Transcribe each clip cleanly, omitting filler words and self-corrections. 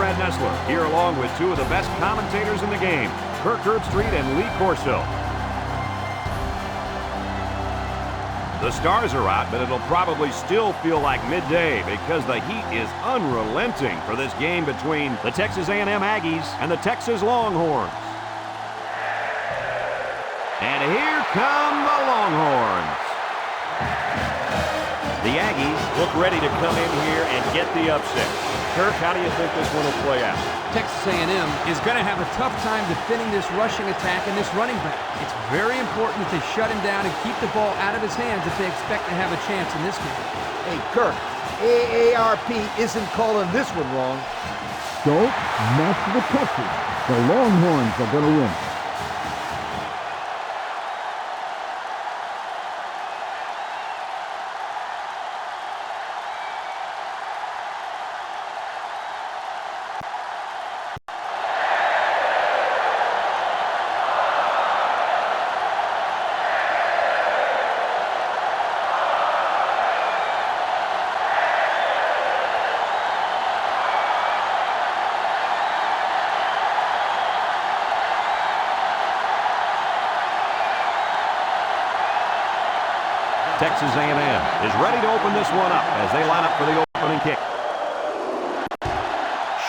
Brad Nessler, here along with two of the best commentators in the game, Kirk Herbstreit and Lee Corso. The stars are out, but it'll probably still feel like midday because the heat is unrelenting for this game between the Texas A&M Aggies and the Texas Longhorns. And here come the Longhorns. The Aggies look ready to come in here and get the upset. Kirk, how do you think this one will play out? Texas A&M is going to have a tough time defending this rushing attack and this running back. It's very important that they shut him down and keep the ball out of his hands if they expect to have a chance in this game. Hey, Kirk, AARP isn't calling this one wrong. Don't mess with Texas. The Longhorns are going to win. Texas A&M is ready to open this one up as they line up for the opening kick.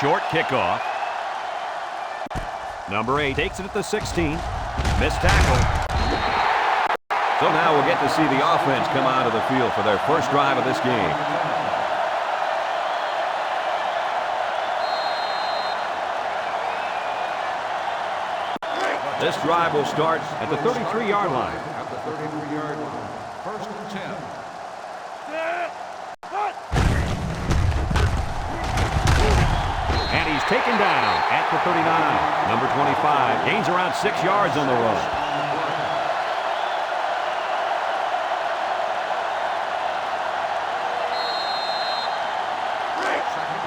Short kickoff. Number 8 takes it at the 16. Missed tackle. So now we'll get to see the offense come out of the field for their first drive of this game. This drive will start at the 33-yard line. At the 33-yard line. First and 10. And he's taken down at the 39. Number 25 gains around 6 yards on the run.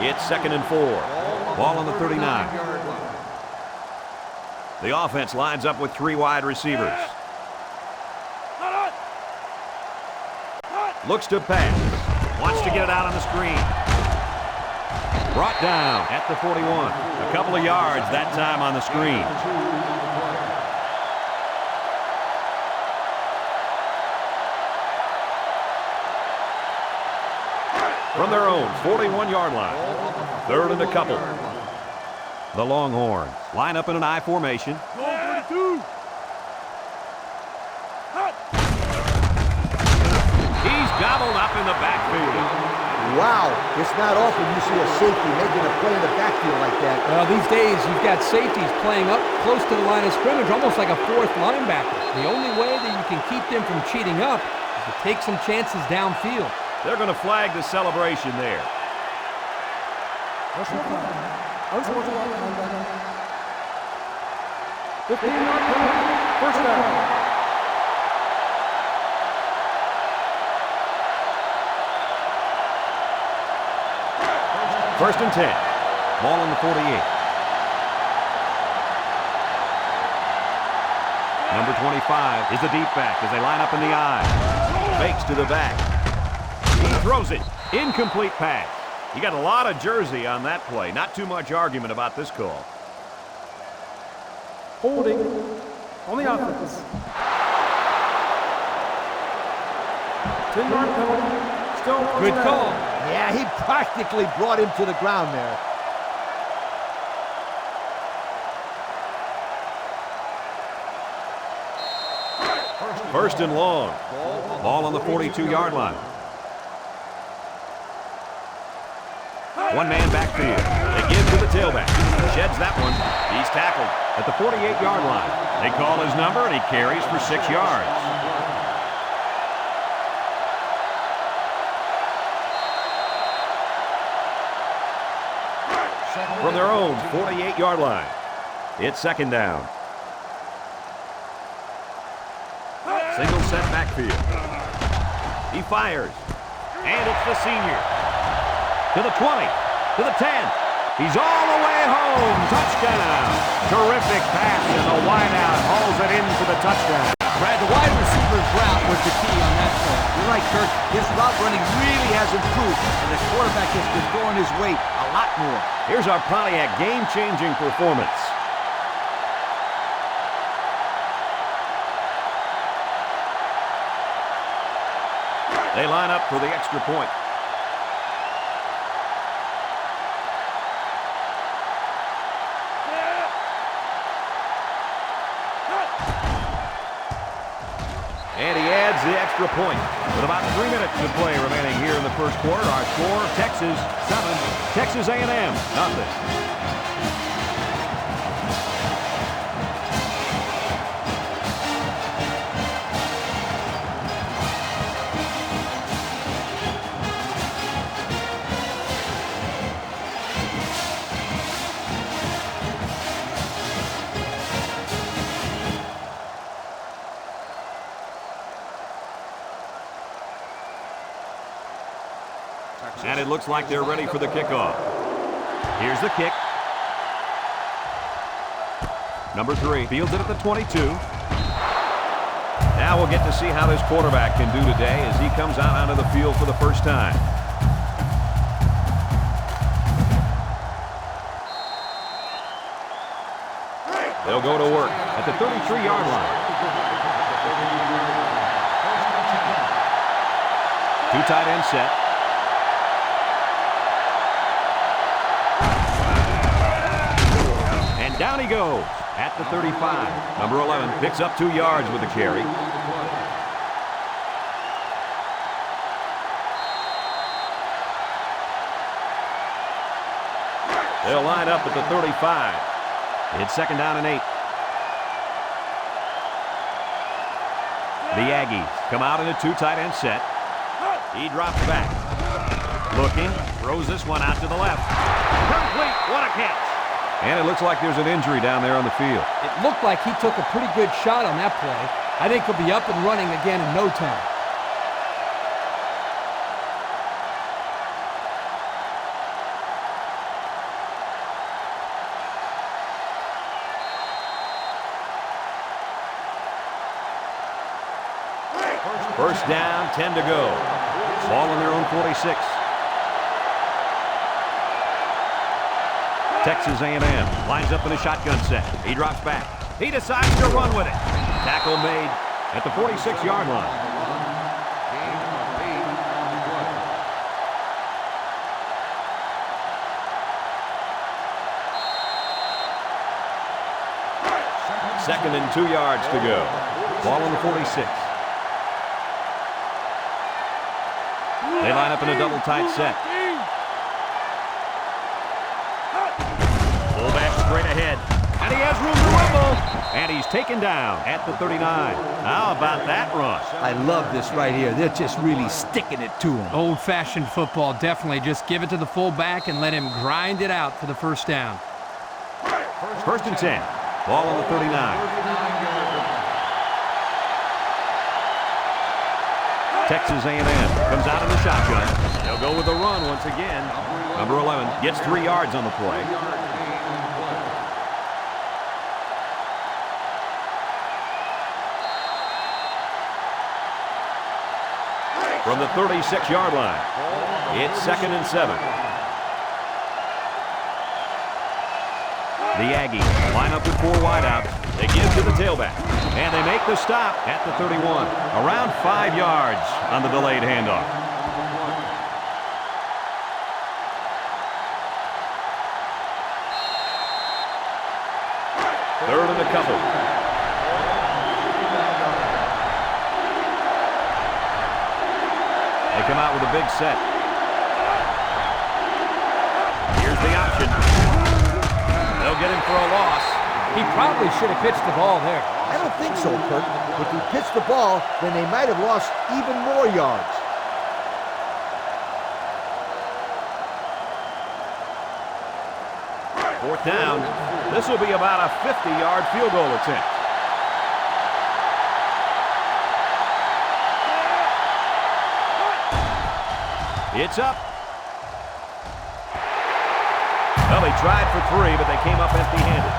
It's 2nd and 4. Ball on the 39. The offense lines up with 3 wide receivers. Looks to pass. Wants to get it out on the screen. Brought down at the 41. A couple of yards that time on the screen. From their own 41-yard line. 3rd and a couple. The Longhorns line up in an I formation. He's gobbled up in the backfield. Wow, it's not often you see a safety making a play in the backfield like that. Well, these days you've got safeties playing up close to the line of scrimmage, almost like a 4th linebacker. The only way that you can keep them from cheating up is to take some chances downfield. They're going to flag the celebration there. 15-yard penalty. First down. First and 10. Ball on the 48. Number 25 is the deep back as they line up in the I. Fakes to the back. He throws it. Incomplete pass. You got a lot of jersey on that play. Not too much argument about this call. Holding on the offense. 10-yard penalty. Still Good call. Yeah, he practically brought him to the ground there. First and long. Ball on the 42-yard line. One-man backfield. They give to the tailback. Sheds that one. He's tackled at the 48-yard line. They call his number, and he carries for 6 yards. From their own 48-yard line, it's 2nd down. Single set backfield. He fires. And it's the senior. To the 20. To the 10. He's all the way home. Touchdown. Terrific pass, and the wideout hauls it in for the touchdown. Brad, the wide receiver's route was the key on that play. You're right, Kirk. His route running really has improved, and the quarterback has been throwing his weight a lot more. Here's our Pontiac game-changing performance. They line up for the extra point. And he adds the extra point. With about 3 minutes to play remaining here in the first quarter, our score, Texas 7, Texas A&M nothing. And it looks like they're ready for the kickoff. Here's the kick. Number 3 fields it at the 22. Now we'll get to see how this quarterback can do today as he comes out onto the field for the first time. They'll go to work at the 33-yard line. 2 tight end set. Down he goes at the 35. Number 11 picks up 2 yards with the carry. They'll line up at the 35. It's 2nd down and 8. The Aggies come out in a 2 tight end set. He drops back. Looking, throws this one out to the left. Complete, what a catch. And it looks like there's an injury down there on the field. It looked like he took a pretty good shot on that play. I think he'll be up and running again in no time. First down, 10 to go. Ball on their own 46. Texas A&M lines up in a shotgun set. He drops back. He decides to run with it. Tackle made at the 46-yard line. Second and 2 yards to go. Ball on the 46. They line up in a double tight set. Straight ahead, and he has room to rumble, and he's taken down at the 39. How about that run? I love this right here. They're just really sticking it to him. Old-fashioned football, definitely. Just give it to the fullback and let him grind it out for the first down. First and 10. Ball on the 39. Texas A&M comes out in the shotgun. They'll go with the run once again. Number 11 gets 3 yards on the play. From the 36-yard line, it's 2nd and 7. The Aggies line up with 4 wideouts. They give to the tailback, and they make the stop at the 31. Around 5 yards on the delayed handoff. Third and a couple. They come out with a big set. Here's the option. They'll get him for a loss. He probably should have pitched the ball there. I don't think so, Kurt. If he pitched the ball, then they might have lost even more yards. Fourth down. This will be about a 50-yard field goal attempt. It's up. Well, they tried for 3, but they came up empty-handed.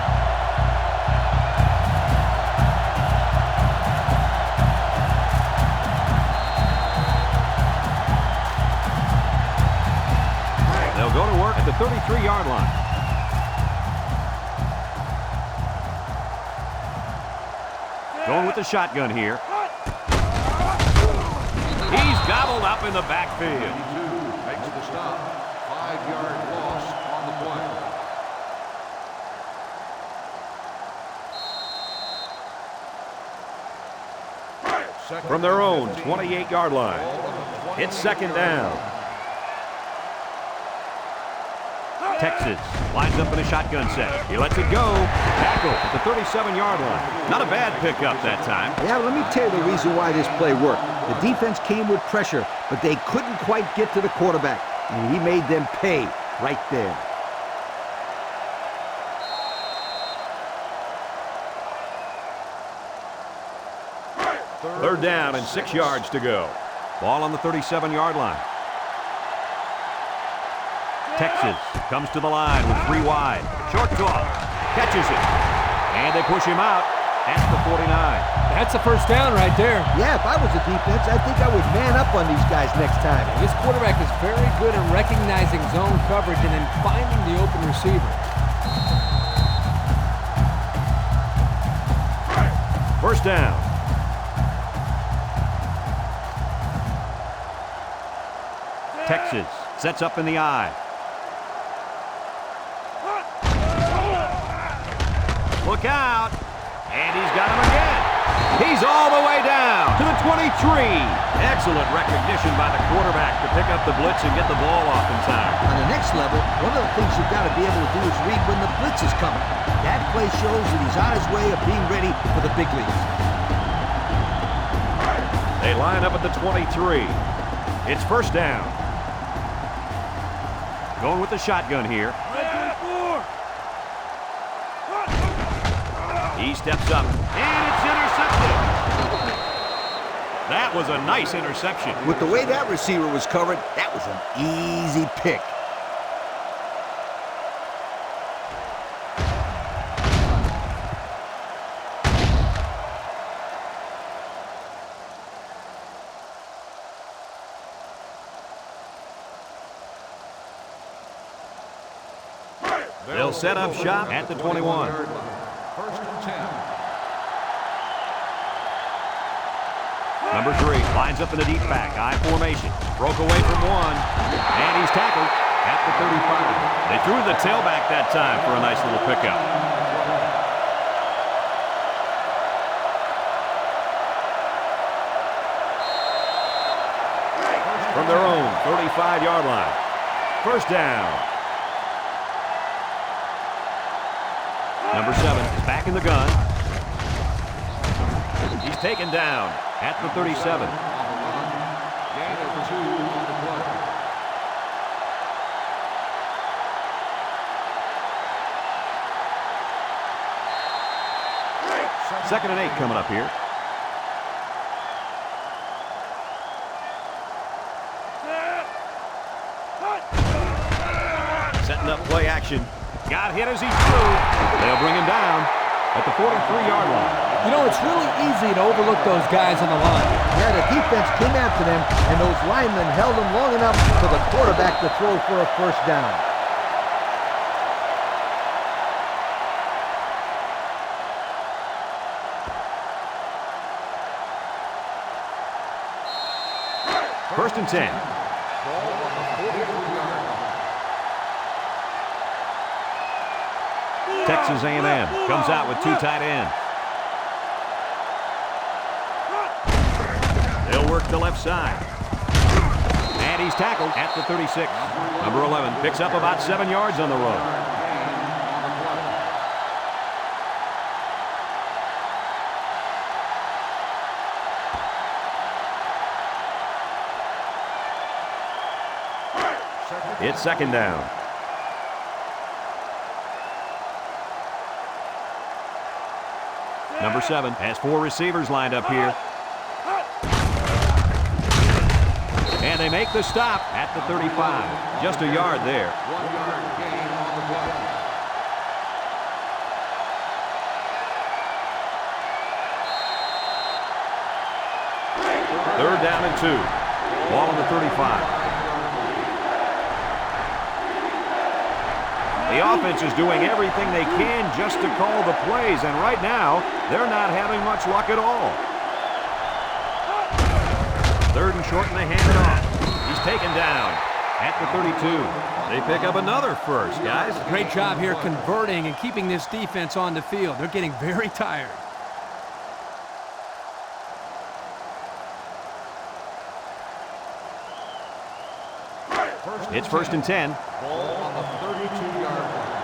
They'll go to work at the 33-yard line. Going with the shotgun here. He's gobbled up in the backfield. 82 makes the stop. 5-yard loss on the play. From their own 28-yard line. It's second down. Texas lines up in a shotgun set. He lets it go. Tackle at the 37-yard line. Not a bad pickup that time. Yeah, let me tell you the reason why this play worked. The defense came with pressure, but they couldn't quite get to the quarterback. And he made them pay right there. Third down and 6 yards to go. Ball on the 37-yard line. Texas comes to the line with 3 wide. Short toss. Catches it. And they push him out at the 49. That's a first down right there. Yeah, if I was a defense, I think I would man up on these guys next time. This quarterback is very good at recognizing zone coverage and then finding the open receiver. First down. Texas sets up in the eye. Look out. And he's got him again. He's all the way down to the 23. Excellent recognition by the quarterback to pick up the blitz and get the ball off in time. On the next level, one of the things you've got to be able to do is read when the blitz is coming. That play shows that he's on his way of being ready for the big leagues. They line up at the 23. It's first down. Going with the shotgun here. He steps up, and it's intercepted. That was a nice interception. With the way that receiver was covered, that was an easy pick. They'll set up shop at the 21. First and 10. Number 3 lines up in the deep back, I formation. Broke away from one, and he's tackled at the 35. They threw the tailback that time for a nice little pickup. From their own 35-yard line. First down. Number 7 is back in the gun. He's taken down at the 37. Gain of 2 on the play. Second and 8 coming up here. Setting up play action. Got hit as he threw. They'll bring him down at the 43-yard line. You know, it's really easy to overlook those guys on the line. Yeah, the defense came after them, and those linemen held them long enough for the quarterback to throw for a first down. First and 10. Ball on the 43-yard line. Texas A&M comes out with 2 tight ends. They'll work the left side. And he's tackled at the 36. Number 11 picks up about 7 yards on the run. It's second down. Number 7 has 4 receivers lined up here. And they make the stop at the 35. Just a yard there. 1-yard gain on the play. Third down and 2. Ball on the 35. The offense is doing everything they can just to call the plays, and right now, they're not having much luck at all. 3rd and short, and they hand it off. He's taken down at the 32. They pick up another first, guys. Great job here converting and keeping this defense on the field. They're getting very tired. It's 1st and 10. Ball on the 32-yard line.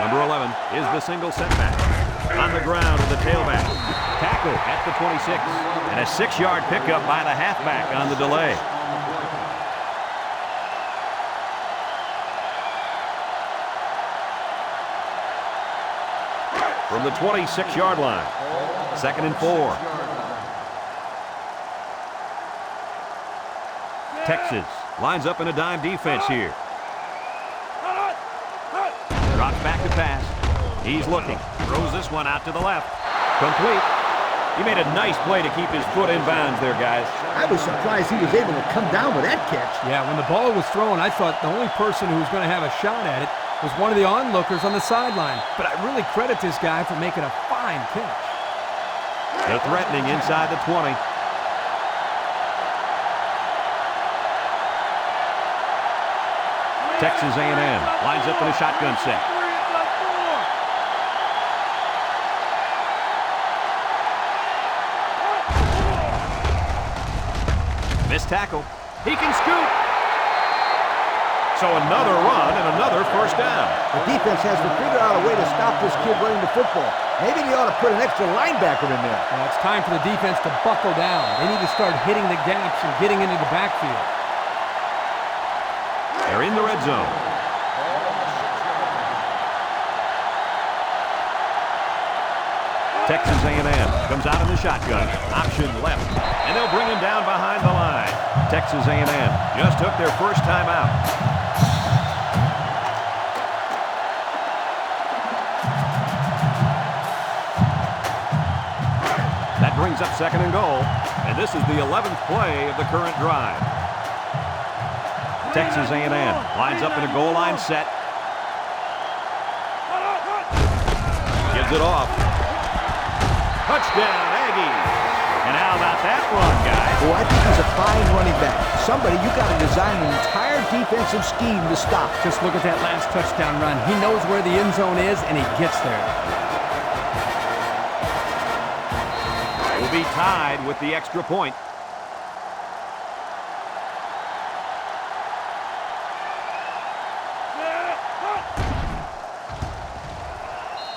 Number 11 is the single setback. On the ground with the tailback. Tackle at the 26. And a 6-yard pickup by the halfback on the delay. From the 26-yard line. 2nd and 4. Texas lines up in a dime defense here. Drops back to pass. He's looking. Throws this one out to the left. Complete. He made a nice play to keep his foot in bounds there, guys. I was surprised he was able to come down with that catch. Yeah, when the ball was thrown, I thought the only person who was going to have a shot at it was one of the onlookers on the sideline. But I really credit this guy for making a fine catch. They're threatening inside the 20. Texas A&M lines up in a shotgun set. Missed tackle. He can scoop. So another run and another first down. The defense has to figure out a way to stop this kid running the football. Maybe they ought to put an extra linebacker in there. Well, it's time for the defense to buckle down. They need to start hitting the gaps and getting into the backfield. They're in the red zone. Texas A&M comes out in the shotgun. Option left. And they'll bring him down behind the line. Texas A&M just took their first time out. That brings up 2nd and goal. And this is the 11th play of the current drive. Texas A&M lines up in a goal line set. Gives it off. Touchdown, Aggies. And how about that run, guys? Oh, I think he's a fine running back. Somebody, you got to design an entire defensive scheme to stop. Just look at that last touchdown run. He knows where the end zone is, and he gets there. Will be tied with the extra point.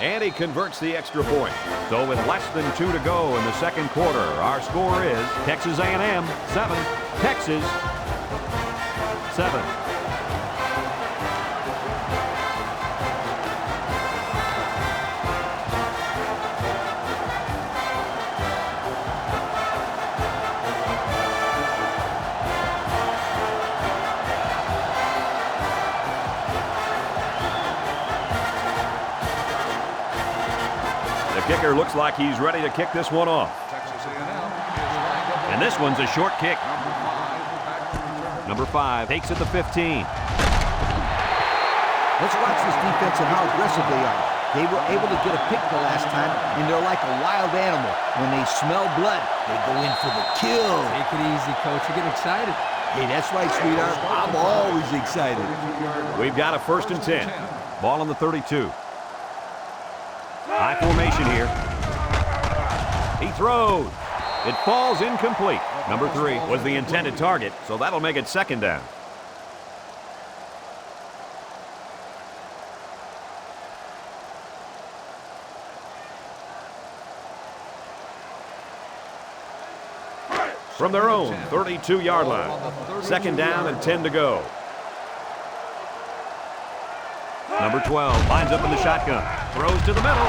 And he converts the extra point. So with less than 2 to go in the second quarter, our score is Texas A&M 7, Texas 7. Kicker looks like he's ready to kick this one off. Texas A&M is lined up. And this one's a short kick. Number 5 Number 5 takes back to return. it to 15. Let's watch this defense and how aggressive they are. They were able to get a pick the last time, and they're like a wild animal. When they smell blood, they go in for the kill. Take it easy, Coach. You're getting excited. Hey, that's right, sweetheart. I'm always excited. We've got a 1st and 10. Ball on the 32. High formation here. He throws. It falls incomplete. Number 3 was the intended target, so that'll make it 2nd down. From their own 32-yard line. 2nd down and 10 to go. Number 12 lines up in the shotgun. Throws to the middle.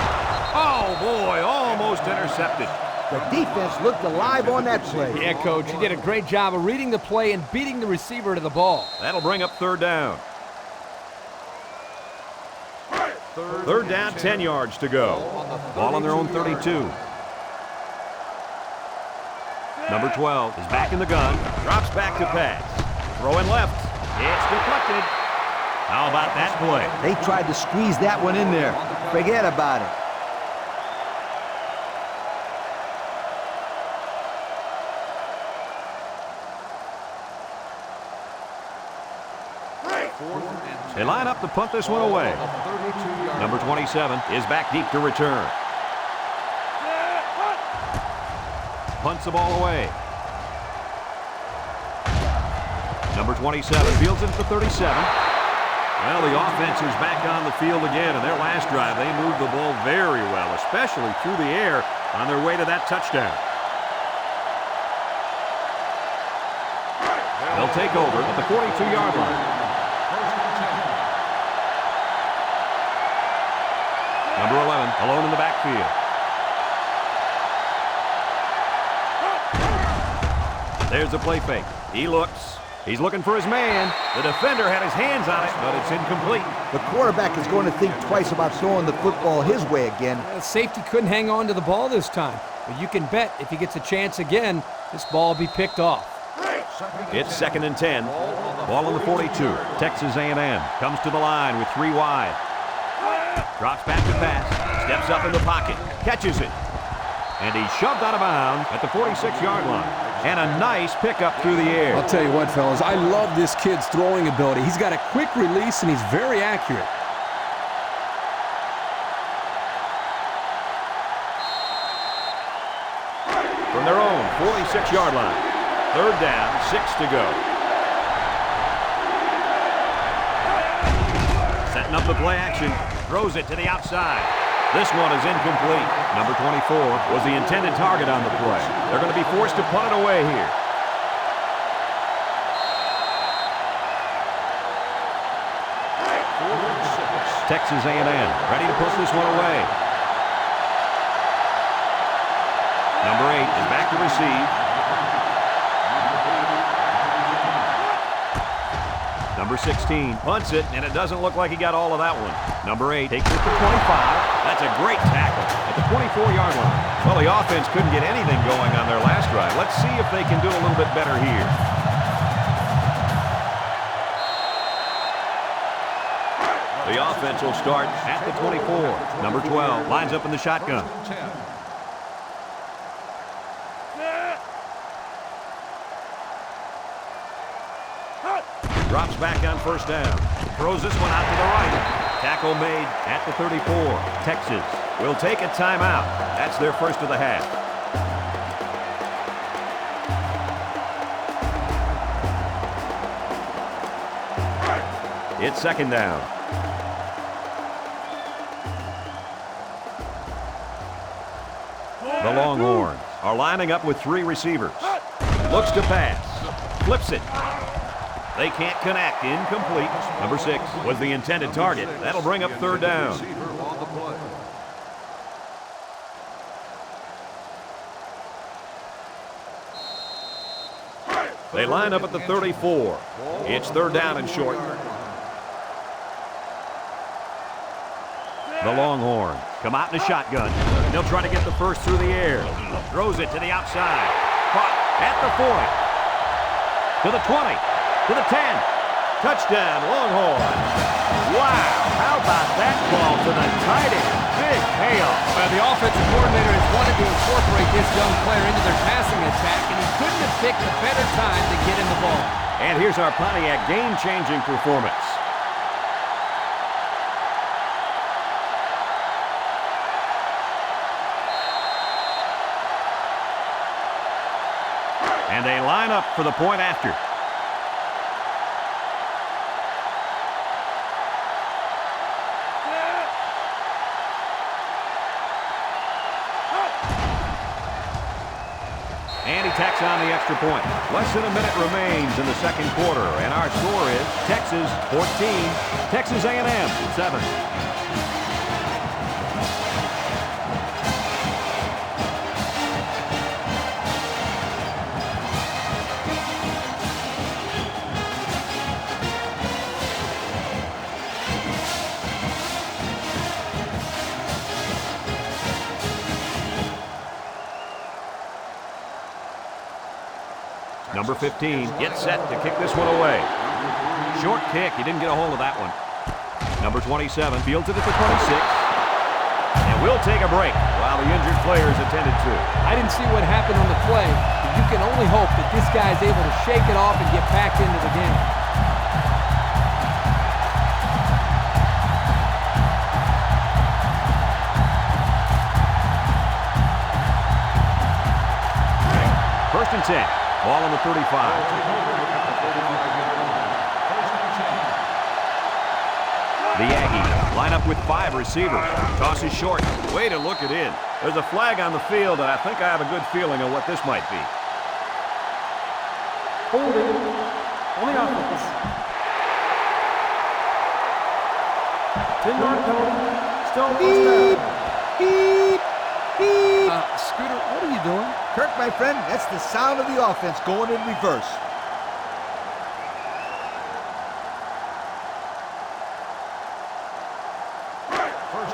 Oh, boy, almost intercepted. The defense looked alive on that play. Yeah, Coach, you did a great job of reading the play and beating the receiver to the ball. That'll bring up 3rd down. 3rd down, 10 yards to go. Ball on their own 32. Number 12 is back in the gun. Drops back to pass. Throwing left. It's deflected. How about that play? They tried to squeeze that one in there. Forget about it. They line up to punt this one away. Number 27 is back deep to return. Punts the ball away. Number 27 fields it at the 37. Well, the offense is back on the field again. In their last drive, they moved the ball very well, especially through the air on their way to that touchdown. They'll take over at the 42-yard line. Number 11, alone in the backfield. There's the play fake. He looks. He's looking for his man. The defender had his hands on it, but it's incomplete. The quarterback is going to think twice about throwing the football his way again. Safety couldn't hang on to the ball this time. But you can bet if he gets a chance again, this ball will be picked off. It's 2nd and 10. Ball on the 42. Texas A&M comes to the line with 3 wide. Drops back to pass. Steps up in the pocket. Catches it. And he's shoved out of bounds at the 46-yard line. And a nice pickup through the air. I'll tell you what, fellas, I love this kid's throwing ability. He's got a quick release, and he's very accurate. From their own 46-yard line. 3rd down, 6 to go. Setting up the play action. Throws it to the outside. This one is incomplete. Number 24 was the intended target on the play. They're going to be forced to punt it away here. Texas A&M ready to push this one away. Number 8 is back to receive. Number 16 punts it, and it doesn't look like he got all of that one. Number 8 takes it to 25. That's a great tackle at the 24-yard line. Well, the offense couldn't get anything going on their last drive. Let's see if they can do a little bit better here. The offense will start at the 24. Number 12 lines up in the shotgun. Drops back on 1st down. Throws this one out to the right. Tackle made at the 34. Texas will take a timeout. That's their first of the half. It's 2nd down. The Longhorns are lining up with 3 receivers. Looks to pass. Flips it. They can't connect. Incomplete. Number 6 was the intended target. That'll bring up 3rd down. They line up at the 34. It's 3rd down and short. The Longhorns come out in a shotgun. They'll try to get the first through the air. Throws it to the outside. Caught at the 40. To the 20. To the 10. Touchdown, Longhorns. Wow, how about that ball to the tight end? Big payoff. Well, the offensive coordinator has wanted to incorporate this young player into their passing attack, and he couldn't have picked a better time to get him the ball. And here's our Pontiac game-changing performance. And they line up for the point after. And he tacks on the extra point. Less than a minute remains in the 2nd quarter, and our score is Texas 14, Texas A&M 7. Number 15 gets set to kick this one away. Short kick. He didn't get a hold of that one. Number 27 fields it at the 26. And we'll take a break while the injured players attended to. I didn't see what happened on the play, but you can only hope that this guy is able to shake it off and get back into the game. First and 10. Ball on the 35. The Aggies line up with 5 receivers. Toss is short. Way to look it in. There's a flag on the field, and I think I have a good feeling of what this might be. Holding on the offense. 10-yard penalty. Still beep, Beep! Beep! Scooter, what are you doing? Kirk, my friend, that's the sound of the offense going in reverse.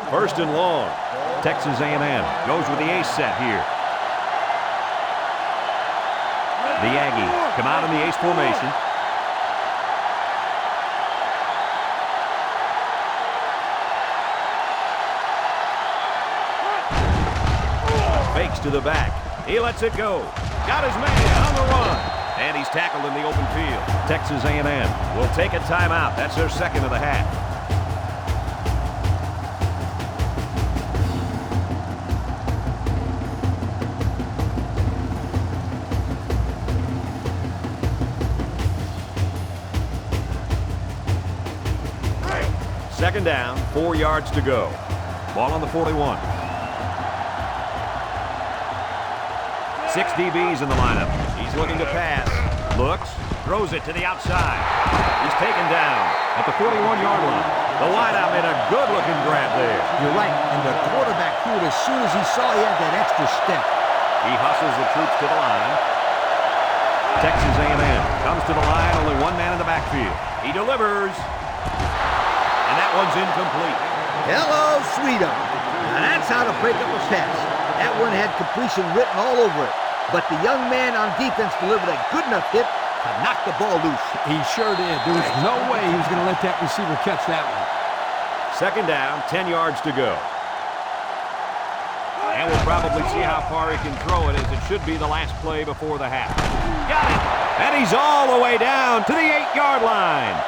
First and long. Texas A&M goes with the ace set here. The Aggies come out in the ace formation. Fakes to the back. He lets it go. Got his man on the run. And he's tackled in the open field. Texas A&M will take a timeout. That's their second of the half. Second down, 4 yards to go. Ball on the 41. 6 DBs in the lineup. He's looking to pass. Looks, throws it to the outside. He's taken down at the 41-yard line. The wideout made a good-looking grab there. You're right, and the quarterback threw it as soon as he saw he had that extra step. He hustles the troops to the line. Texas A&M comes to the line, only one man in the backfield. He delivers. And that one's incomplete. Hello, Sweetum. Now that's how to break up a pass. That one had completion written all over it. But the young man on defense delivered a good enough hit to knock the ball loose. He sure did. There was no way he was going to let that receiver catch that one. Second down, 10 yards to go. And we'll probably see how far he can throw it, as it should be the last play before the half. Got it! And he's all the way down to the 8-yard line.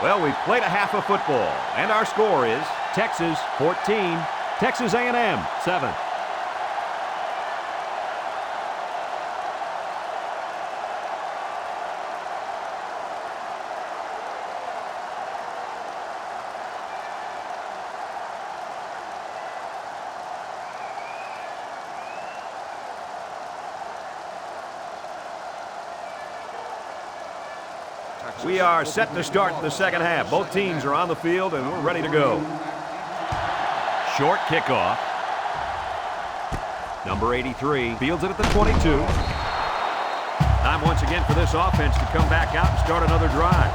Well, we've played a half of football, and our score is Texas 14, Texas A&M 7. We are set to start the second half. Both teams are on the field, and we're ready to go. Short kickoff. Number 83 fields it at the 22. Time once again for this offense to come back out and start another drive.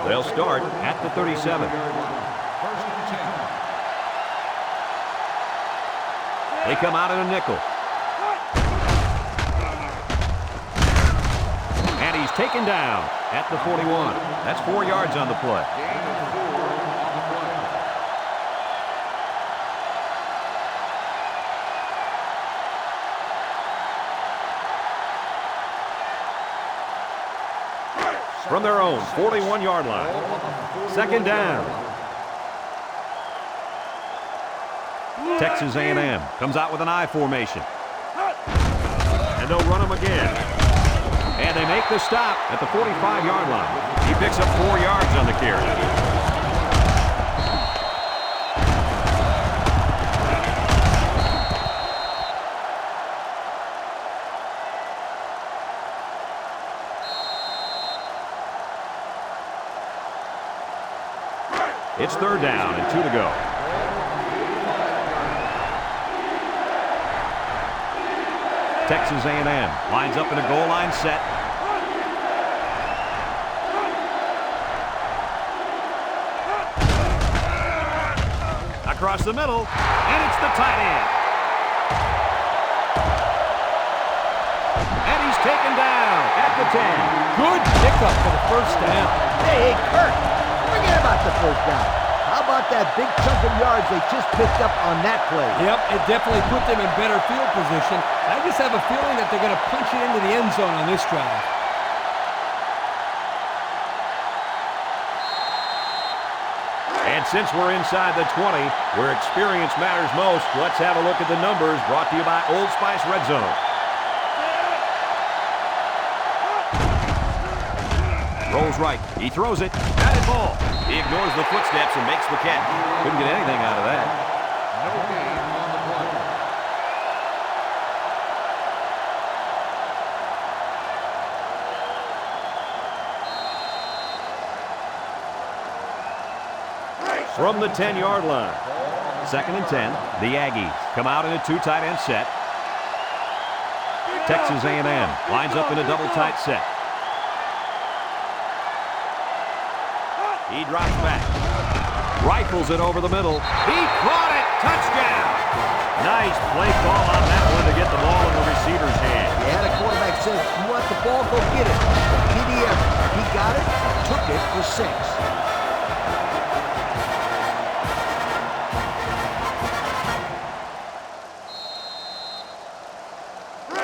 They'll start at the 37. They come out in a nickel. And he's taken down at the 41. That's 4 yards on the play. From their own 41-yard line. Second down. Texas A&M comes out with an I formation. And they'll run him again. And they make the stop at the 45-yard line. He picks up 4 yards on the carry. It's third down and 2 to go. Texas A&M lines up in a goal line set. Across the middle, and it's the tight end. And he's taken down at the 10. Good pickup for the first down. Hey, Kurt, forget about the first down. How about that big chunk of yards they just picked up on that play? Yep, it definitely put them in better field position. I just have a feeling that they're going to punch it into the end zone on this drive. And since we're inside the 20, where experience matters most, let's have a look at the numbers brought to you by Old Spice Red Zone. Rolls right. He throws it. Batted ball. He ignores the footsteps and makes the catch. Couldn't get anything out of that. No gain on the play. From the 10-yard line. 2nd and 10. The Aggies come out in a 2 tight end set. Texas A&M lines up in a double tight set. He drops back. Rifles it over the middle. He caught it. Touchdown. Nice play call on that one to get the ball in the receiver's hand. Yeah, the quarterback said, you want the ball, go get it. The PDF, he got it, took it for 6.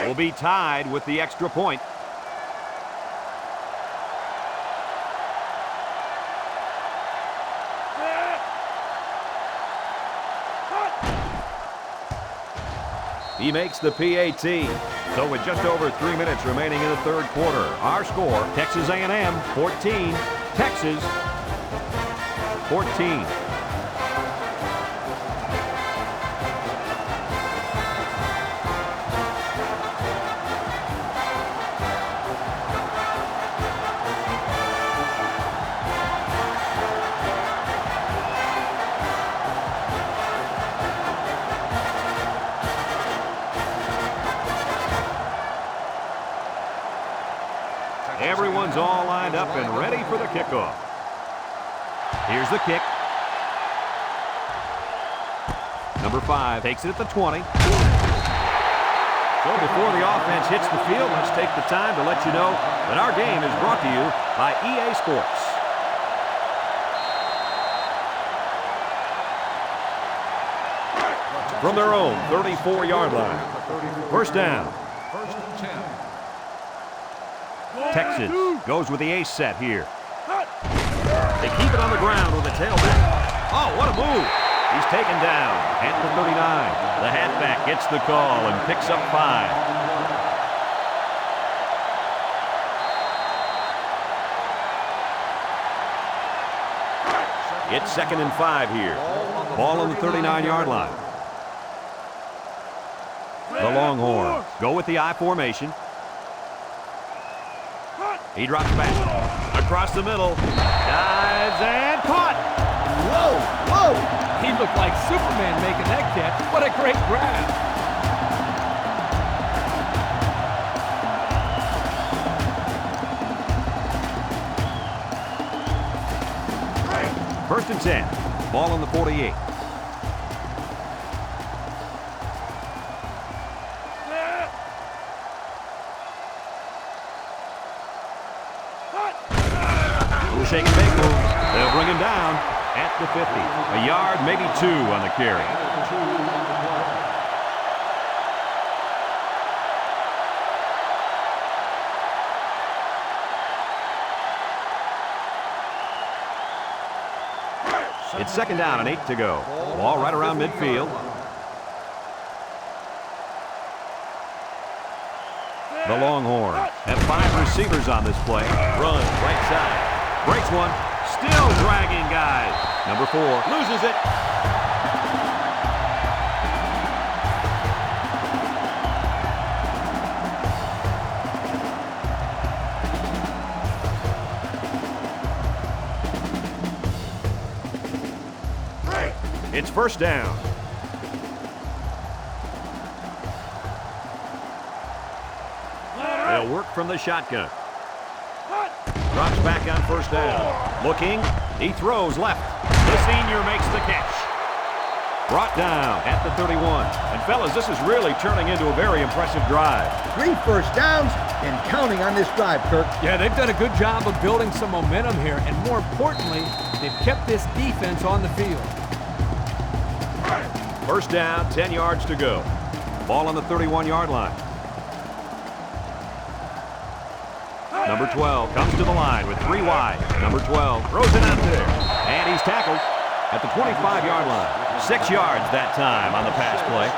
Will be tied with the extra point. He makes the PAT. So with just over 3 minutes remaining in the third quarter, our score, Texas A&M 14, Texas 14. Everyone's all lined up and ready for the kickoff. Here's the kick. Number 5 takes it at the 20. So before the offense hits the field, let's take the time to let you know that our game is brought to you by EA Sports. From their own 34-yard line. First down. 1st and 10. Texas goes with the ace set here. They keep it on the ground with a tailback. Oh, what a move. He's taken down at the 39. The halfback gets the call and picks up 5. It's 2nd and 5 here. Ball on the 39-yard line. The Longhorns go with the I formation. He drops back. Across the middle. Dives and caught. Whoa, whoa. He looked like Superman making that catch. What a great grab. First and 10. Ball on the 48. Shake and bake move. They'll bring him down at the 50. A yard, maybe 2 on the carry. It's 2nd down and 8 to go. Ball right around midfield. The Longhorns have 5 receivers on this play. Run right side. Breaks one. Still dragging guys. Number 4 loses it. It's first down. They'll work from the shotgun. Drops back on first down. Looking. He throws left. The senior makes the catch. Brought down at the 31. And, fellas, this is really turning into a very impressive drive. 3 first downs and counting on this drive, Kirk. Yeah, they've done a good job of building some momentum here, and more importantly, they've kept this defense on the field. First down, 10 yards to go. Ball on the 31-yard line. Number 12 comes to the line with 3 wide. Number 12 throws it out there. And he's tackled at the 25-yard line. 6 yards that time on the pass play.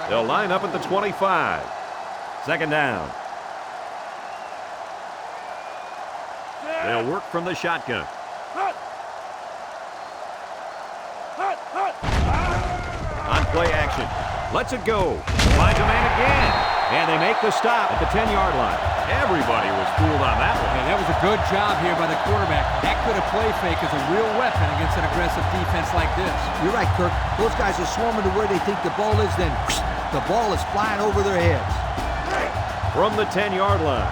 They'll line up at the 25. Second down. They'll work from the shotgun. On play action. Lets it go. Finds a man again. And they make the stop at the 10-yard line. Everybody was fooled on that one. And that was a good job here by the quarterback. That could have play fake as a real weapon against an aggressive defense like this. You're right, Kirk. Those guys are swarming to where they think the ball is, then the ball is flying over their heads. From the 10-yard line.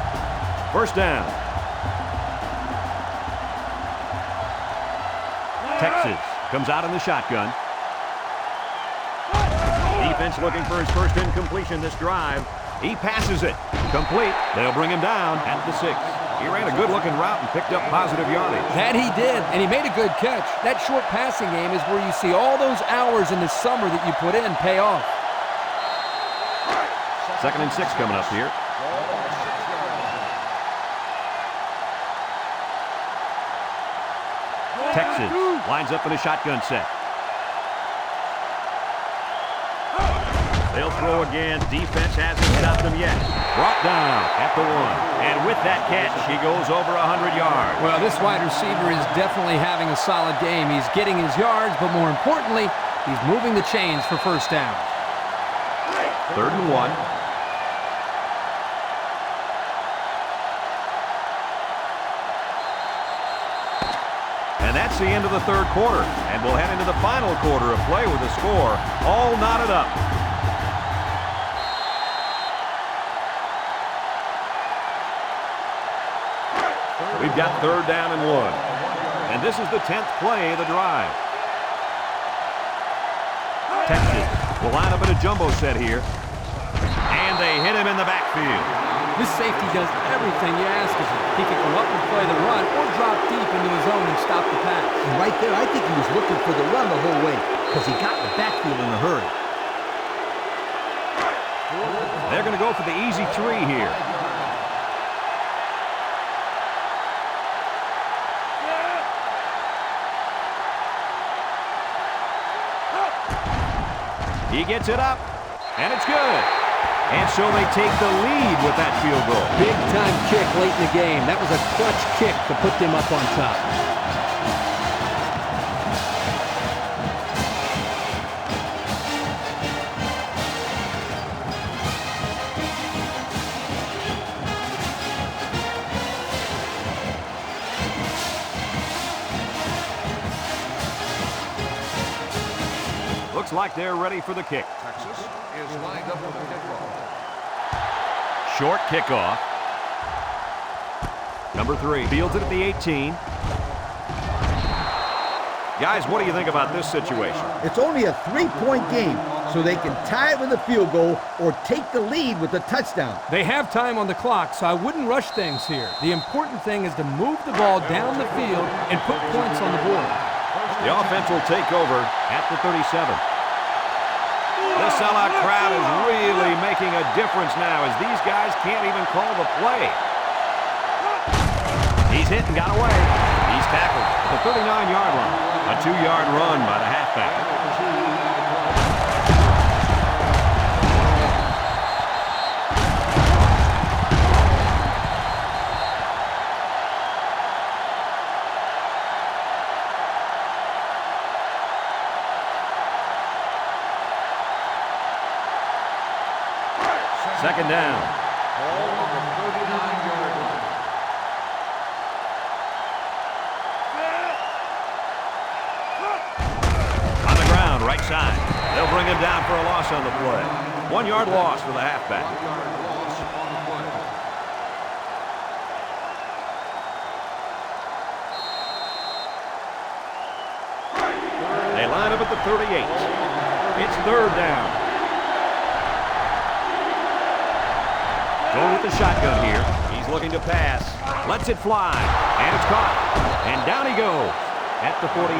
First down. Texas comes out in the shotgun. Defense looking for his first incompletion this drive. He passes it. Complete. They'll bring him down at the 6. He ran a good-looking route and picked up positive yardage. That he did, and he made a good catch. That short passing game is where you see all those hours in the summer that you put in pay off. 2nd and 6 coming up here. Texas lines up in a shotgun set. They'll throw again. Defense hasn't stopped them yet. Brought down at the 1. And with that catch, he goes over 100 yards. Well, this wide receiver is definitely having a solid game. He's getting his yards, but more importantly, he's moving the chains for first down. 3rd and 1. And that's the end of the 3rd quarter. And we'll head into the final quarter of play with the score all knotted up. We've got 3rd down and 1. And this is the 10th play of the drive. Texas will line up in a jumbo set here. And they hit him in the backfield. This safety does everything you ask of him. He can come up and play the run or drop deep into his zone and stop the pass. And right there, I think he was looking for the run the whole way because he got in the backfield in a hurry. They're going to go for the easy 3 here. He gets it up, and it's good. And so they take the lead with that field goal. Big-time kick late in the game. That was a clutch kick to put them up on top. Looks like they're ready for the kick. Texas is lined up for the kickoff. Short kickoff. Number 3 fields it at the 18. Guys, what do you think about this situation? It's only a 3-point game, so they can tie it with a field goal or take the lead with a touchdown. They have time on the clock, so I wouldn't rush things here. The important thing is to move the ball down the field and put points on the board. The offense will take over at the 37. The sellout crowd is really making a difference now as these guys can't even call the play. He's hit and got away. He's tackled at the 39-yard line. A 2-yard run by the halfback. Second down. Ball on the 39-yard line. right side. They'll bring him down for a loss on the play. 1 yard loss for the halfback. 1 yard loss on the play. They line up at the 38. It's 3rd down. Going with the shotgun here. He's looking to pass. Lets it fly. And it's caught. And down he goes at the 48.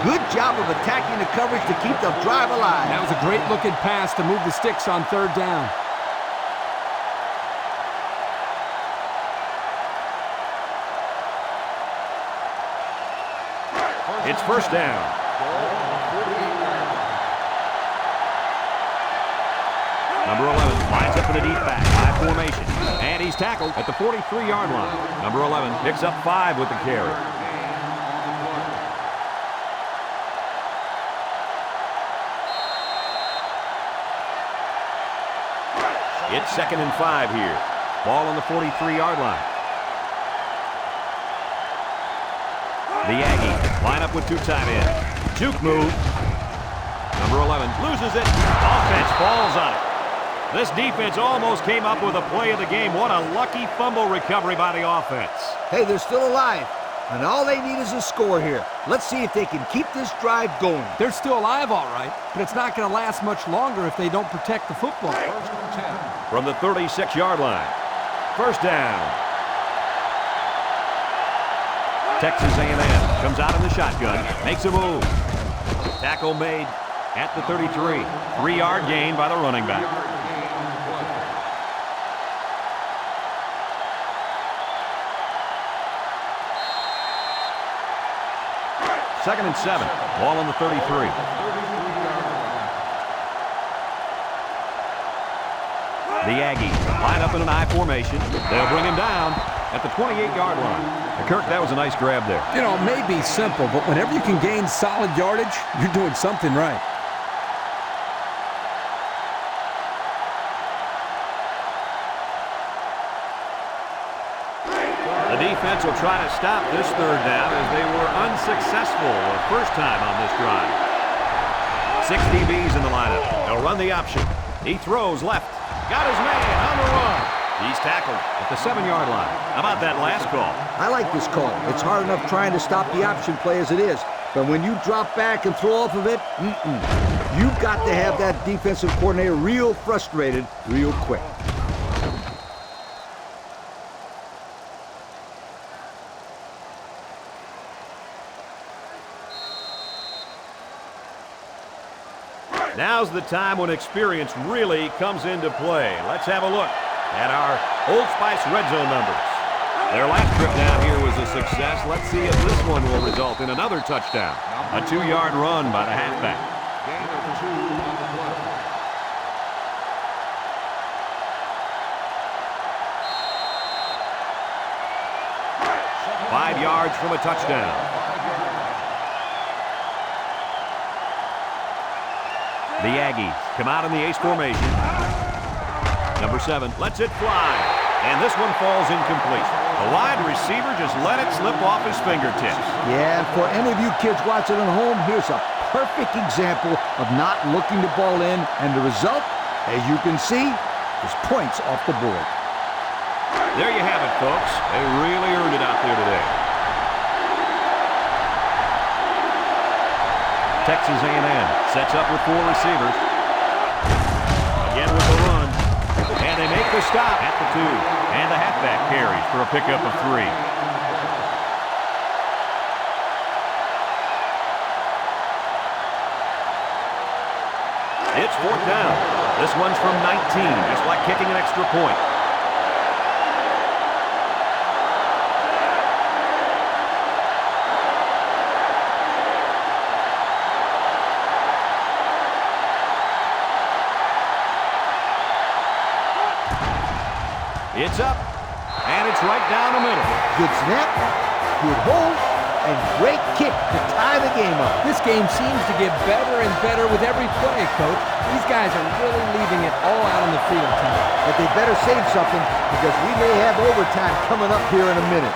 Good job of attacking the coverage to keep the drive alive. That was a great looking pass to move the sticks on 3rd down. It's 1st down. Number 11 lines up in the deep back, high formation. And he's tackled at the 43-yard line. Number 11 picks up 5 with the carry. It's 2nd and 5 here. Ball on the 43-yard line. The Aggies line up with 2 tight ends. Juke move. Number 11 loses it. Offense falls on it. This defense almost came up with a play of the game. What a lucky fumble recovery by the offense. Hey, they're still alive, and all they need is a score here. Let's see if they can keep this drive going. They're still alive, all right, but it's not going to last much longer if they don't protect the football. 1st and 10. From the 36-yard line. 1st down. Texas A&M comes out in the shotgun, makes a move. Tackle made at the 33. 3-yard gain by the running back. 3-yard gain on the play. Second and 7. Ball on the 33. 33-yard line. The Aggies line up in an I formation. They'll bring him down at the 28-yard line. Kirk, that was a nice grab there. You know, it may be simple, but whenever you can gain solid yardage, you're doing something right. The defense will try to stop this 3rd down as they were unsuccessful the first time on this drive. 6 DBs in the lineup. They'll run the option. He throws left. Got his man on the run. He's tackled at the 7-yard line. How about that last call? I like this call. It's hard enough trying to stop the option play as it is. But when you drop back and throw off of it, you've got to have that defensive coordinator real frustrated real quick. Now's the time when experience really comes into play. Let's have a look at our Old Spice Red Zone numbers. Their last trip down here was a success. Let's see if this one will result in another touchdown. A 2-yard run by the halfback. Gain of 2 on the play. 5 yards from a touchdown. The Aggies come out in the ace formation. Number 7 lets it fly. And this one falls incomplete. The wide receiver just let it slip off his fingertips. Yeah, for any of you kids watching at home, here's a perfect example of not looking the ball in. And the result, as you can see, is points off the board. There you have it, folks. They really earned it out there today. Texas A&M sets up with 4 receivers. Again with the run. And they make the stop at the 2. And the halfback carries for a pickup of 3. It's 4th down. This one's from 19, just like kicking an extra point. It's up, and it's right down the middle. Good snap, good hold, and great kick to tie the game up. This game seems to get better and better with every play, Coach. These guys are really leaving it all out on the field tonight. But they better save something because we may have overtime coming up here in a minute.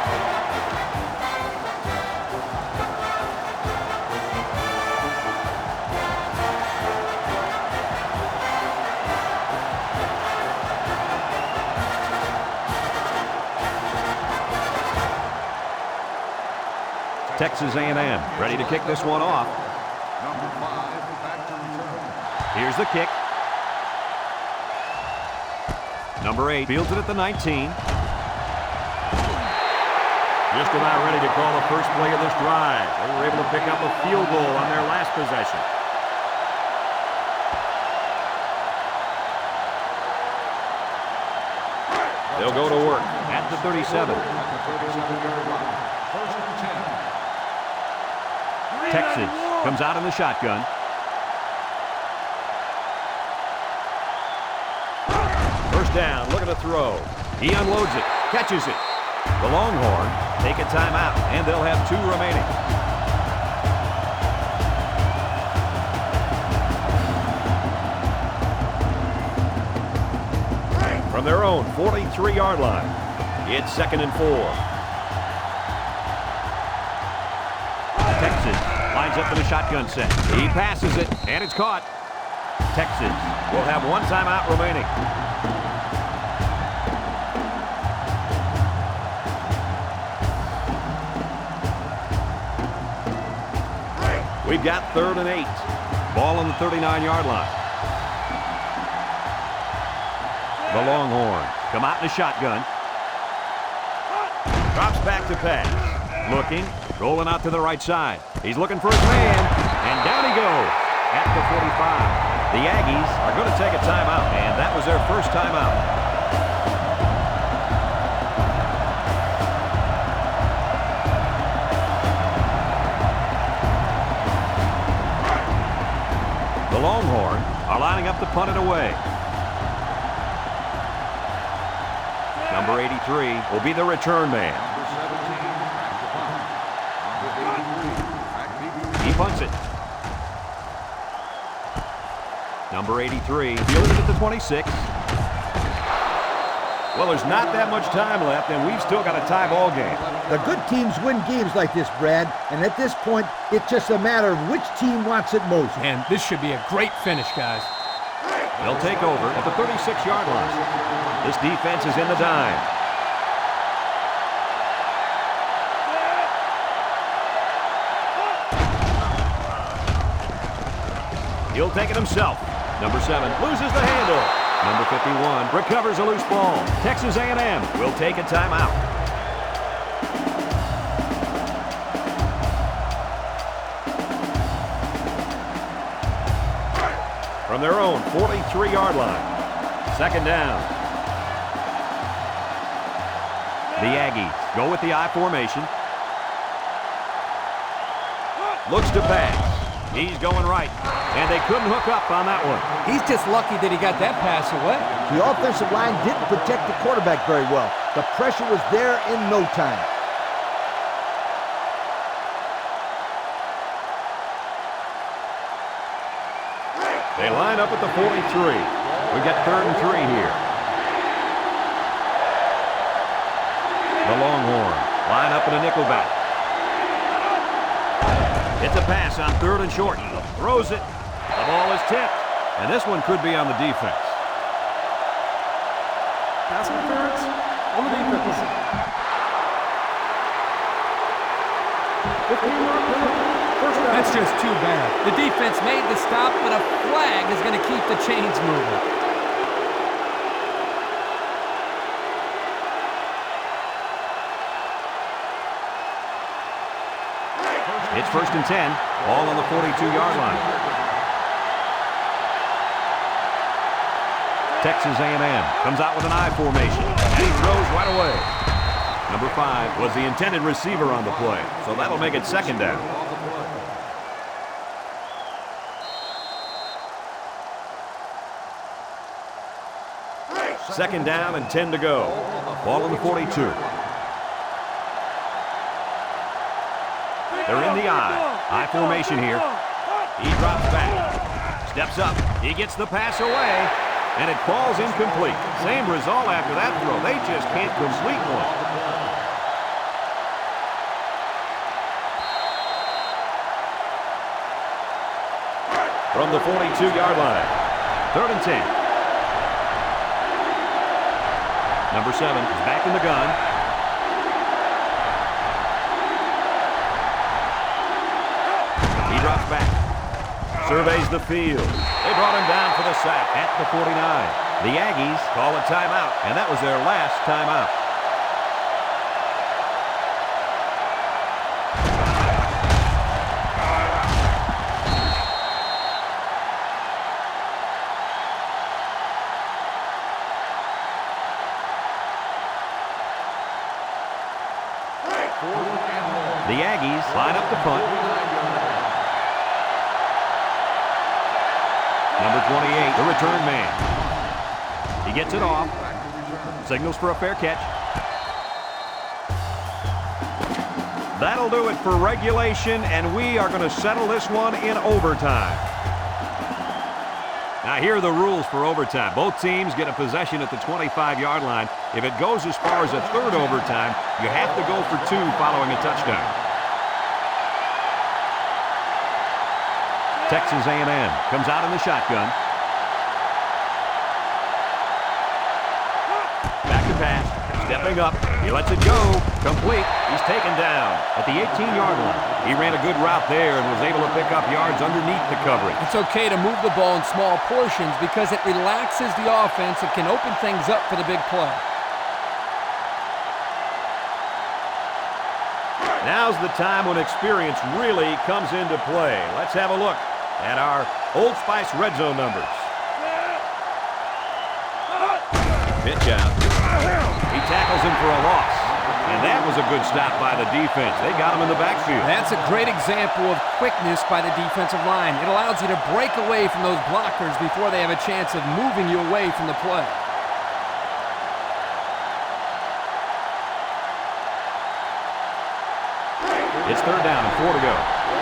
Texas A&M ready to kick this one off. Number 5 back to return. Here's the kick. Number 8 fields it at the 19. Just about ready to call the first play of this drive. They were able to pick up a field goal on their last possession. They'll go to work at the 37. At the 37-yard line. First and 10. Texas comes out in the shotgun. First down, looking to throw. He unloads it, catches it. The Longhorns take a timeout, and they'll have 2 remaining. From their own 43-yard line, it's 2nd and 4. Texas lines up in a shotgun set. He passes it, and it's caught. Texas will have 1 timeout remaining. We've got 3rd and 8. Ball on the 39-yard line. The Longhorns come out in a shotgun. Drops back to pass. Looking, rolling out to the right side. He's looking for his man, and down he goes at the 45. The Aggies are going to take a timeout, and that was their first timeout. The Longhorns are lining up to punt it away. Number 83 will be the return man. Number 17 back to punt. Number 83 back deep. He punts it. Number 83 fielded at the 26. Well, there's not that much time left, and we've still got a tie ball game. The good teams win games like this, Brad, and at this point, it's just a matter of which team wants it most. And this should be a great finish, guys. They'll take over at the 36-yard line. This defense is in the dime. He'll take it himself. Number 7 loses the handle. Number 51 recovers a loose ball. Texas A&M will take a timeout. From their own 43-yard line. 2nd down. The Aggies go with the I formation. Looks to pass. He's going right, and they couldn't hook up on that one. He's just lucky that he got that pass away. The offensive line didn't protect the quarterback very well. The pressure was there in no time. They line up at the 43. We got 3rd and 3 here. The Longhorns line up in a nickelback. It's a pass on 3rd and short. Throws it. The ball is tipped. And this one could be on the defense. Pass interference on the defense. 15-yard penalty. First down. That's just too bad. The defense made the stop, but a flag is going to keep the chains moving. It's 1st and 10. Ball on the 42-yard line. Texas A&M comes out with an I formation, and he throws right away. Number 5 was the intended receiver on the play, so that'll make it 2nd down. 2nd down and 10 to go. Ball on the 42. They're in the I formation here. He drops back. Steps up. He gets the pass away, and it falls incomplete. Same result after that throw. They just can't complete one. From the 42-yard line. 3rd and 10. Number 7 is back in the gun. surveys the field. They brought him down for the sack at the 49. The Aggies call a timeout, and that was their last timeout. The Aggies line up the punt. Number 28, the return man. He gets it off. Signals for a fair catch. That'll do it for regulation, and we are going to settle this one in overtime. Now, here are the rules for overtime. Both teams get a possession at the 25-yard line. If it goes as far as a third overtime, you have to go for 2 following a touchdown. Texas A&M comes out in the shotgun. Back to pass. Stepping up. He lets it go. Complete. He's taken down at the 18-yard line. He ran a good route there and was able to pick up yards underneath the coverage. It's okay to move the ball in small portions because it relaxes the offense and can open things up for the big play. Now's the time when experience really comes into play. Let's have a look at our Old Spice red zone numbers. Pitch out. He tackles him for a loss. And that was a good stop by the defense. They got him in the backfield. That's a great example of quickness by the defensive line. It allows you to break away from those blockers before they have a chance of moving you away from the play. It's third down and 4 to go.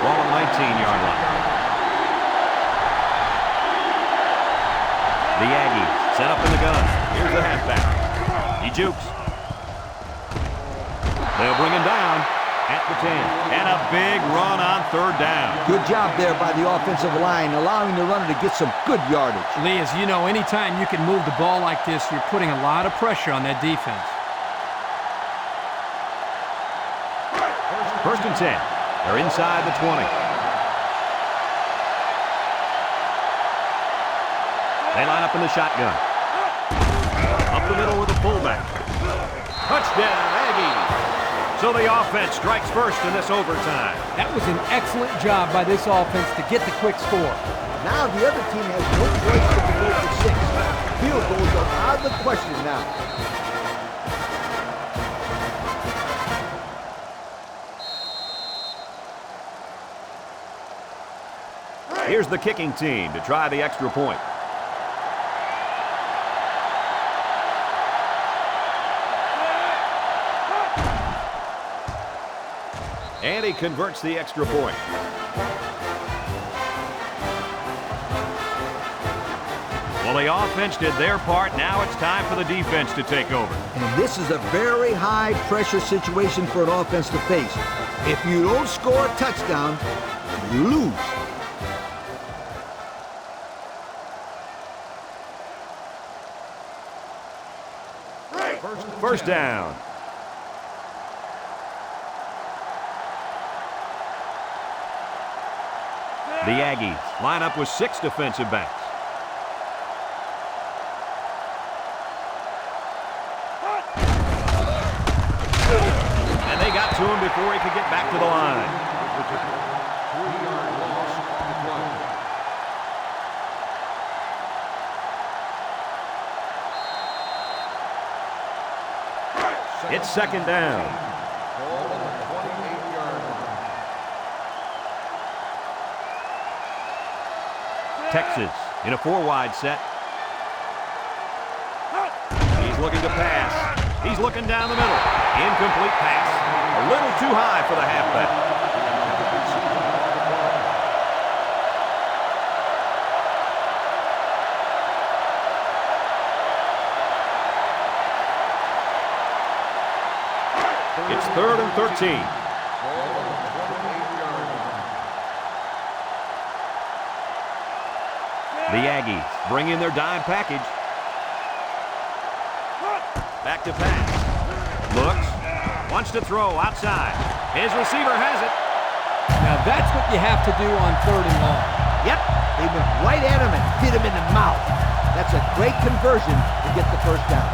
Ball on the 19-yard line. The Aggies set up in the gun. Here's the halfback. He jukes. They'll bring him down at the 10. And a big run on third down. Good job there by the offensive line, allowing the runner to get some good yardage. Lee, as you know, anytime you can move the ball like this, you're putting a lot of pressure on that defense. First and 10. They're inside the 20. They line up in the shotgun. Up the middle with the fullback. Touchdown, Aggies. So the offense strikes first in this overtime. That was an excellent job by this offense to get the quick score. Now the other team has no choice but to go for 6. Field goals are out of the question now. Here's the kicking team to try the extra point. And he converts the extra point. Well, the offense did their part. Now it's time for the defense to take over. And this is a very high-pressure situation for an offense to face. If you don't score a touchdown, you lose. First down. The Aggies line up with 6 defensive backs. And they got to him before he could get back to the line. 3-yard loss on the play. It's second down. Ball on the 28-yard line. Texas in a 4-wide set. He's looking to pass. He's looking down the middle. Incomplete pass. A little too high for the halfback. It's third and 13. Ball on the 28-yard line. The Aggies bring in their dime package. Back to pass. Looks. Wants to throw outside. His receiver has it. Now that's what you have to do on third and long. Yep. They went right at him and hit him in the mouth. That's a great conversion to get the first down.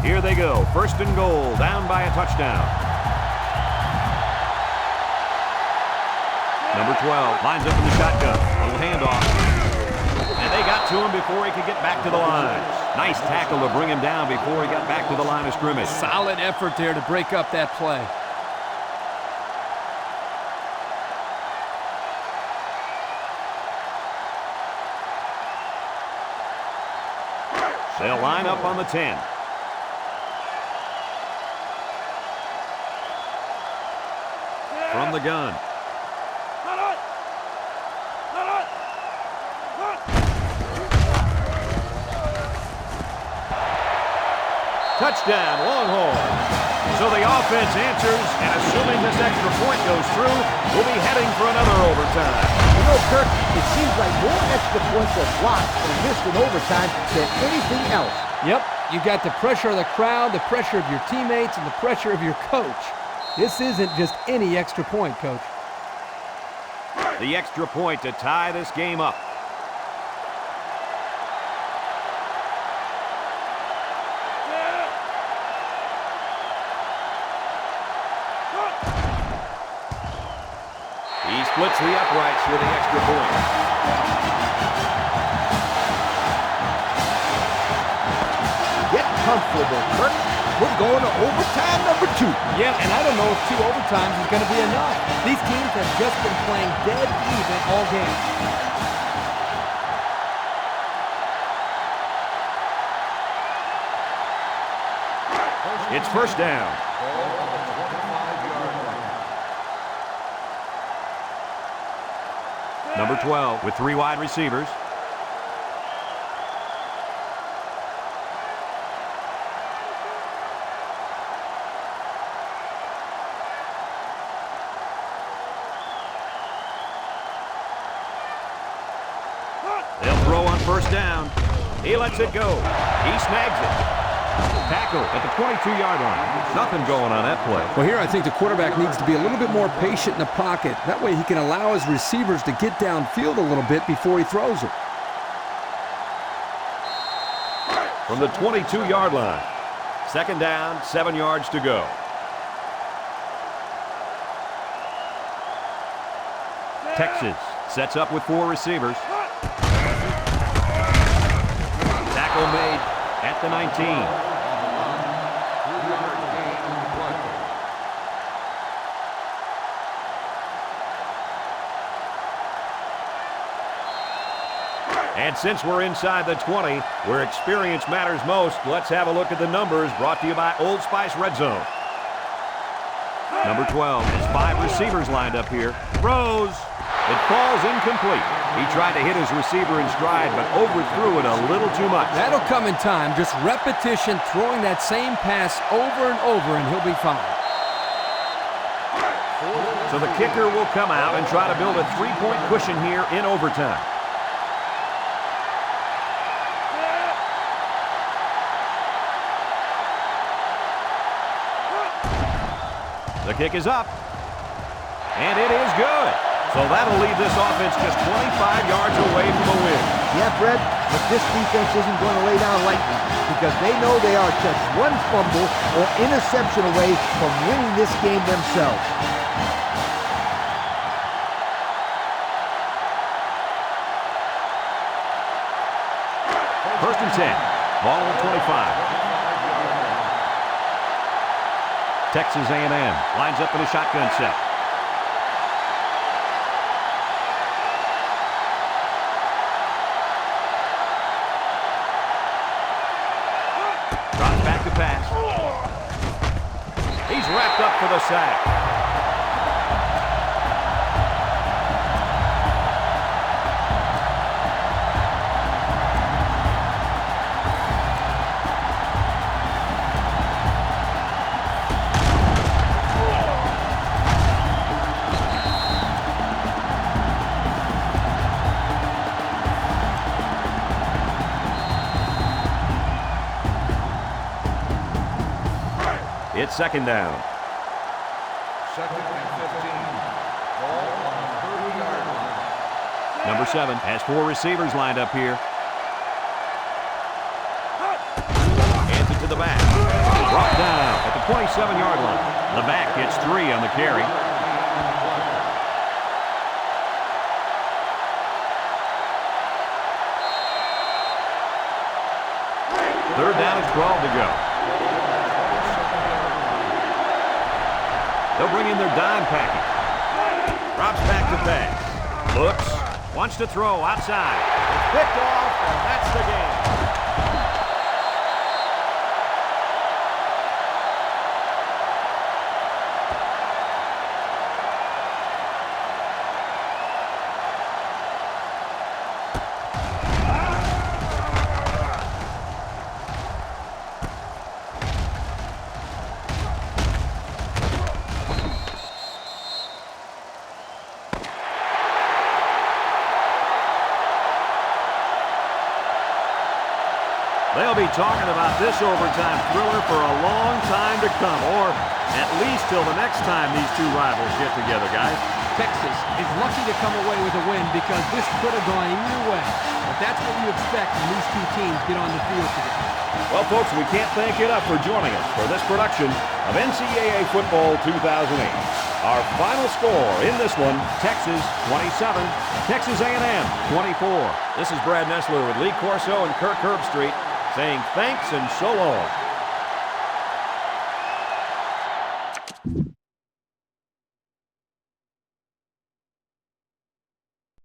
Here they go. First and goal, down by a touchdown. Number 12 lines up in the shotgun. Little handoff. And they got to him before he could get back to the line. Nice tackle to bring him down before he got back to the line of scrimmage. Solid effort there to break up that play. They'll line up on the 10. From the gun. Touchdown, Longhorns. So the offense answers, and assuming this extra point goes through, we'll be heading for another overtime. You know, Kirk, it seems like more extra points are blocked and missed in overtime than anything else. Yep, you got the pressure of the crowd, the pressure of your teammates, and the pressure of your coach. This isn't just any extra point, Coach. The extra point to tie this game up. He splits the uprights with the extra point. Get comfortable, Kirk. We're going to overtime number 2. Yeah, and I don't know if 2 overtimes is going to be enough. These teams have just been playing dead even all game. It's first down. Number 12 with 3 wide receivers. They'll throw on first down. He lets it go. He snags it. Tackle at the 22-yard line. Nothing going on that play. Well, here I think the quarterback needs to be a little bit more patient in the pocket. That way he can allow his receivers to get downfield a little bit before he throws it. From the 22-yard line. Second down, 7 yards to go. Texas sets up with 4 receivers. Tackle made at the 19. And since we're inside the 20, where experience matters most, let's have a look at the numbers brought to you by Old Spice Red Zone. Number 12 has 5 receivers lined up here. Throws. It falls incomplete. He tried to hit his receiver in stride, but overthrew it a little too much. That'll come in time. Just repetition, throwing that same pass over and over, and he'll be fine. So the kicker will come out and try to build a 3-point cushion here in overtime. The kick is up, and it is good. So that'll leave this offense just 25 yards away from a win. Yeah, Fred, but this defense isn't going to lay down lightly because they know they are just one fumble or interception away from winning this game themselves. First and 10, ball on 25. Texas A&M lines up in a shotgun set. Drops back to pass. He's wrapped up for the sack. It's second down. Number 7 has 4 receivers lined up here. Hands it to the back. Brought down at the 27-yard line. The back gets 3 on the carry. Third down and 12 to go. They'll bring in their dime package. Drops back to pass. Looks. Wants to throw outside. It's picked off, and that's the game. They'll be talking about this overtime thriller for a long time to come, or at least till the next time these two rivals get together, guys. Texas is lucky to come away with a win because this could have gone either way. But that's what you expect when these two teams get on the field today. Well, folks, we can't thank you enough for joining us for this production of NCAA Football 2008. Our final score in this one, Texas 27, Texas A&M 24. This is Brad Nessler with Lee Corso and Kirk Herbstreit saying thanks and so long.